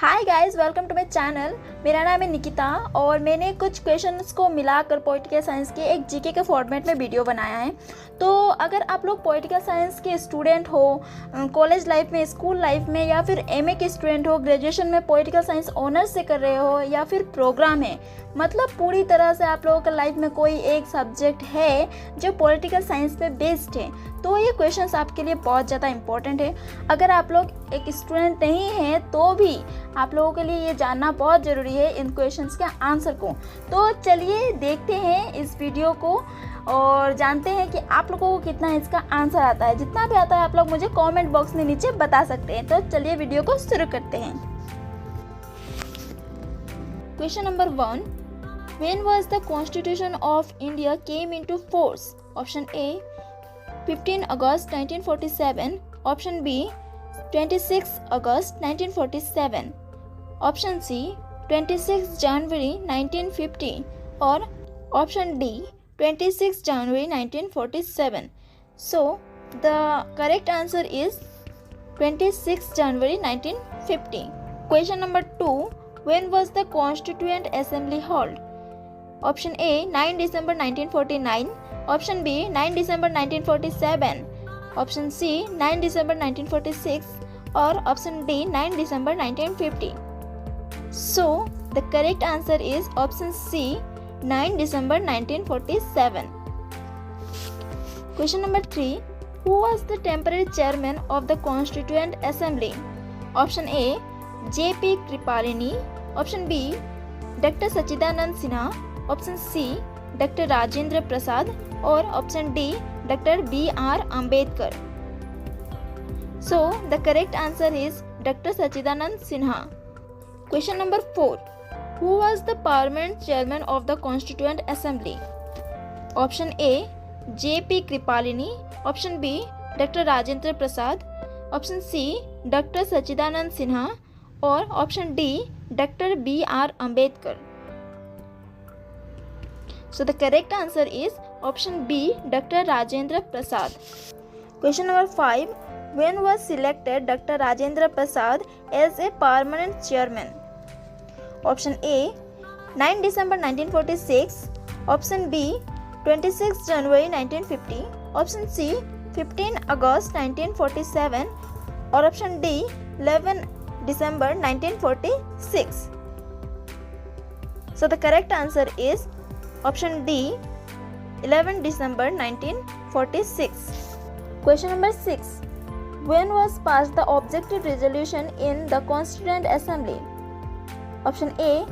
Hi guys, welcome to my channel. मेरा नाम है निकिता और मैंने कुछ क्वेश्चंस को मिलाकर पॉलिटिकल साइंस के एक जीके के फॉर्मेट में वीडियो बनाया है। तो अगर आप लोग पॉलिटिकल साइंस के स्टूडेंट हो, कॉलेज लाइफ में, स्कूल लाइफ में, या फिर एमए के स्टूडेंट हो, ग्रेजुएशन में पॉलिटिकल साइंस ऑनर्स से कर रहे हो, या फिर प्रोग्राम है, मतलब पूरी तरह से आप लोगों के लाइफ में कोई एक सब्जेक्ट है जो पॉलिटिकल साइंस पे बेस्ड है, तो ये क्वेश्चंस आपके लिए बहुत ज़्यादा इंपॉर्टेंट है। अगर आप लोग एक स्टूडेंट नहीं हैं तो भी आप लोगों के लिए ये जानना बहुत ज़रूरी है इन क्वेश्चंस के आंसर को। तो चलिए देखते हैं इस वीडियो को और जानते हैं कि आप लोगों को कितना इसका आंसर आता है। जितना भी आता है आप लोग मुझे कमेंट बॉक्स में नीचे बता सकते हैं। तो चलिए वीडियो को शुरू करते हैं। Question number 1, When was the Constitution of India came into force? Option A 15 August 1947, Option B 26 August 1947, Option C 26 January 1950 और Option D 26 January 1947. So the correct answer is 26 January 1950. Question number 2, when was the Constituent Assembly held? Option A 9 December 1949, Option B 9 December 1947, Option C 9 December 1946 और Option D 9 December 1950. So the correct answer is Option C 9 December 1947. Question number 3, who was the temporary chairman of the Constituent Assembly? Option A J.P. Kripalani, Option B Dr. Sachidanand Sinha, Option C Dr. Rajendra Prasad और Option D Dr. B.R. Ambedkar. So the correct answer is Dr. Sachidanand Sinha. Question number 4, who was the Parliament Chairman of the Constituent Assembly? Option A J.P. Kripalani, Option B Dr. Rajendra Prasad, Option C Dr. Sachidanand Sinha और Option D Dr. B.R. Ambedkar. So the correct answer is Option B Dr. Rajendra Prasad. Question number 5, when was selected Dr. Rajendra Prasad as a permanent chairman? Option A 9 December 1946, Option B 26 January 1950, Option C 15 August 1947 और Option D 11 December 1946. So the correct answer is Option D 11 December 1946. Question number 6, when was passed the objective resolution in the Constituent Assembly? Option A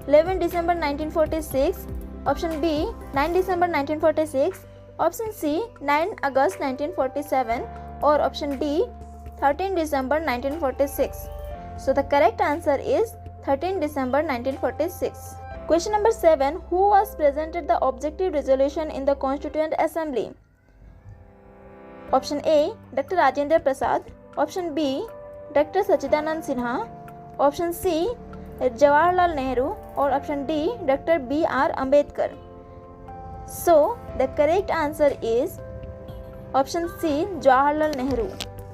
11 December 1946, Option B 9 December 1946, Option C 9 August 1947 और Option D 13 December 1946. So the correct answer is 13 December 1946. Question number 7, who was presented the objective resolution in the Constituent Assembly? Option A Dr. Rajendra Prasad, Option B Dr. Sachidanand Sinha, Option C Jawaharlal Nehru और Option D Dr. B.R. Ambedkar. So the correct answer is Option C Jawaharlal Nehru.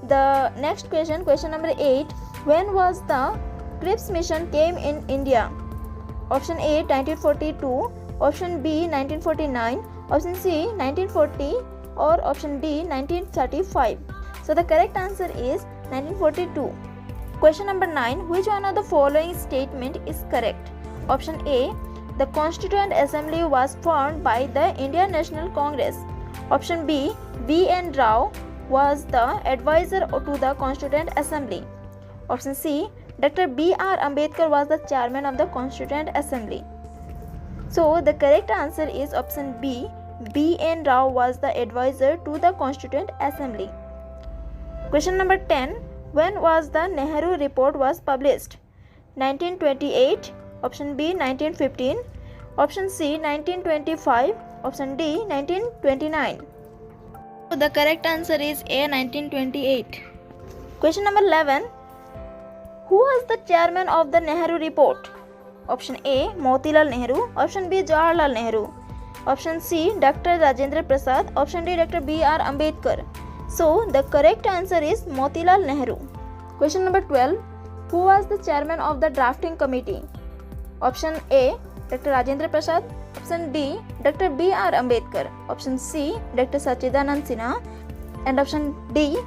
The next question, question number 8, when was the Cripps mission came in India? Option A 1942, Option B 1949, Option C 1940 और Option D 1935. So the correct answer is 1942. Question number 9, which one of the following statement is correct? Option A, the Constituent Assembly was formed by the Indian National Congress. Option B, V.N. Rao was the advisor to the Constituent Assembly. Option C, Dr. B.R. Ambedkar was the chairman of the Constituent Assembly. So the correct answer is Option B, B.N. Rao was the advisor to the Constituent Assembly. Question number 10, when was the Nehru Report was published? 1928, Option B 1915, Option C 1925, Option D 1929. So the correct answer is A 1928. Question number 11, who was the chairman of the Nehru Report? Option A Motilal Nehru, Option B Jawaharlal Nehru, Option C Dr. Rajendra Prasad, Option D Dr. B.R. Ambedkar. So the correct answer is Motilal Nehru. Question number 12, Who was the chairman of the drafting committee? Option A, Dr. Rajendra Prasad. Option D, Dr. B.R. Ambedkar. Option C, Dr. Sachidanand Sinha. And option D,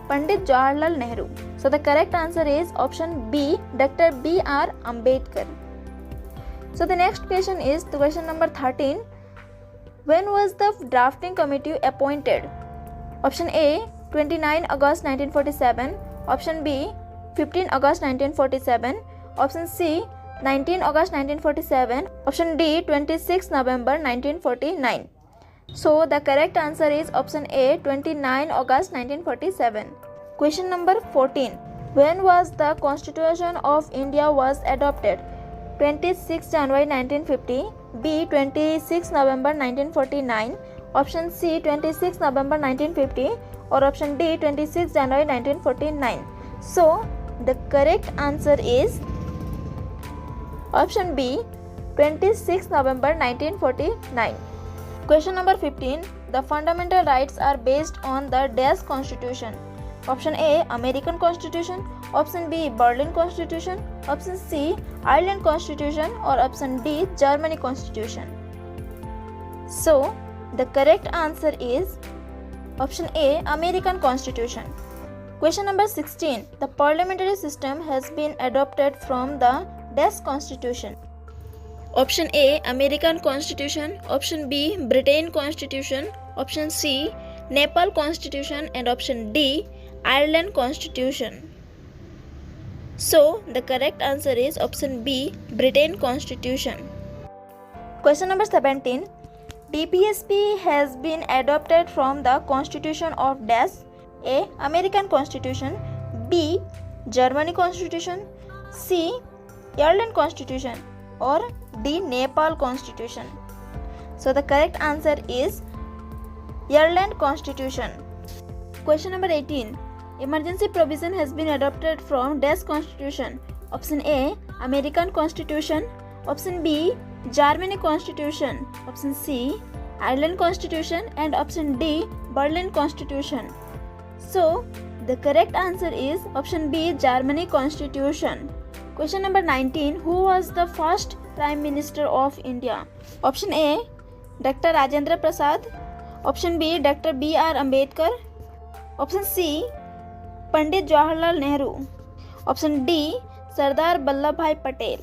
Pandit Jawaharlal Nehru. So the correct answer is option B, Dr. B.R. Ambedkar. So the next question is the question number 13. When was the drafting committee appointed? Option A, 29 August 1947. Option B, 15 August 1947. Option C, 19 August 1947. Option D, 26 November 1949. So the correct answer is option A, 29 August 1947. Question number 14. When was the Constitution of India was adopted? 26 January 1950. B, 26 November 1949. Option C, 26 November 1950. Or option D, 26 January 1949. So the correct answer is option B, 26 November 1949. Question number 15. The fundamental rights are based on the dash constitution. Option A, American Constitution. Option B, Berlin Constitution. Option C, Ireland Constitution. Or option D, Germany Constitution. So the correct answer is option A, American Constitution. Question number 16. The parliamentary system has been adopted from the dash constitution. Option A, American Constitution. Option B, Britain Constitution. Option C, Nepal Constitution. And option D, Ireland Constitution. So the correct answer is option B, Britain Constitution. Question number 17. DPSP has been adopted from the Constitution of dash. A, American Constitution. B, Germany Constitution. C, Ireland Constitution. Or D, Nepal Constitution. So the correct answer is Ireland Constitution. Question number 18. Emergency provision has been adopted from dash constitution. Option A, American Constitution. Option B, Germany Constitution. Option C, Ireland Constitution. And option D, Berlin Constitution. So the correct answer is option B, Germany Constitution. Question number 19. Who was the first Prime Minister of India? Option A, Dr. Rajendra Prasad. Option B, Dr. B.R. Ambedkar. Option C, Pandit Jawaharlal Nehru. Option D, Sardar Vallabhbhai Patel.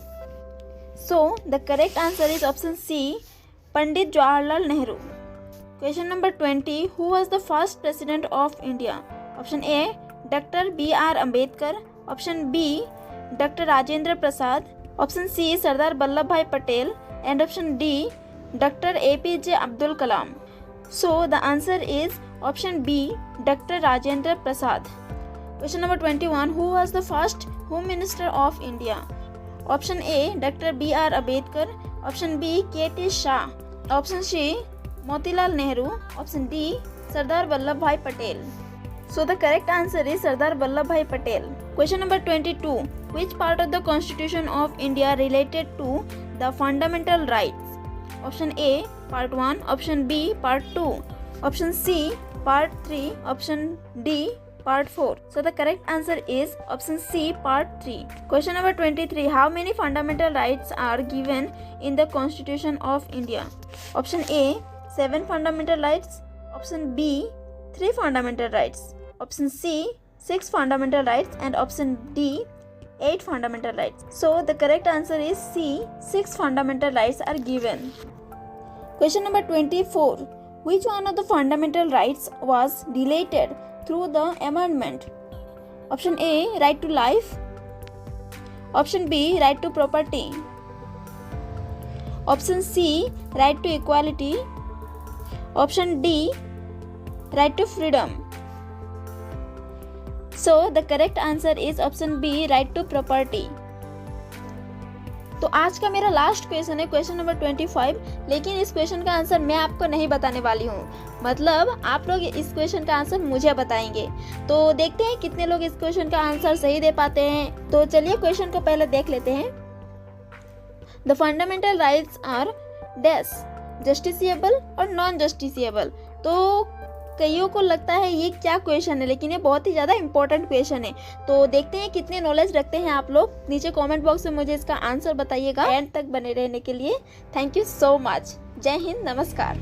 So the correct answer is option C, Pandit Jawaharlal Nehru. Question number 20. Who was the first President of India? Option A, Dr. B.R. Ambedkar. Option B, Dr. Rajendra Prasad. Option C, Sardar Vallabhbhai Patel. And option D, Dr. APJ Abdul Kalam. So the answer is option B, Dr. Rajendra Prasad. Question number 21. Who was the first Home Minister of India? Option A, Dr. B.R. Ambedkar. Option B, K.T. Shah. Option C, Motilal Nehru. Option D, Sardar Vallabhbhai Patel. So the correct answer is Sardar Vallabhbhai Patel. Question number 22. Which part of the Constitution of India related to the fundamental rights? Option A, Part 1. Option B, Part 2. Option C, Part 3. Option D, Part 4. So the correct answer is option C, Part 3. Question number 23. How many fundamental rights are given in the Constitution of India? Option A, 7 fundamental rights. Option B, 3 fundamental rights. Option C, 6 fundamental rights. And option D, 8 fundamental rights. So the correct answer is C, 6 fundamental rights are given. Question number 24. Which one of the fundamental rights was deleted through the amendment? Option A, right to life. Option B, right to property. Option C, right to equality. Option D, right to freedom. So the correct answer is option B, right to property. तो आज का मेरा last question है question number 25, लेकिन इस question का answer मैं आपको नहीं बताने वाली हूँ, मतलब आप लोग इस क्वेश्चन का आंसर मुझे बताएंगे। तो देखते हैं कितने लोग इस क्वेश्चन का आंसर सही दे पाते हैं। तो चलिए क्वेश्चन को पहले देख लेते हैं। The fundamental rights are dash justiciable और नॉन जस्टिसिएबल। तो कईयों को लगता है ये क्या क्वेश्चन है, लेकिन ये बहुत ही ज़्यादा इंपॉर्टेंट क्वेश्चन है। तो देखते हैं कितने नॉलेज रखते हैं आप लोग। नीचे कमेंट बॉक्स में मुझे इसका आंसर बताइएगा। एंड तक बने रहने के लिए थैंक यू सो मच। जय हिंद, नमस्कार।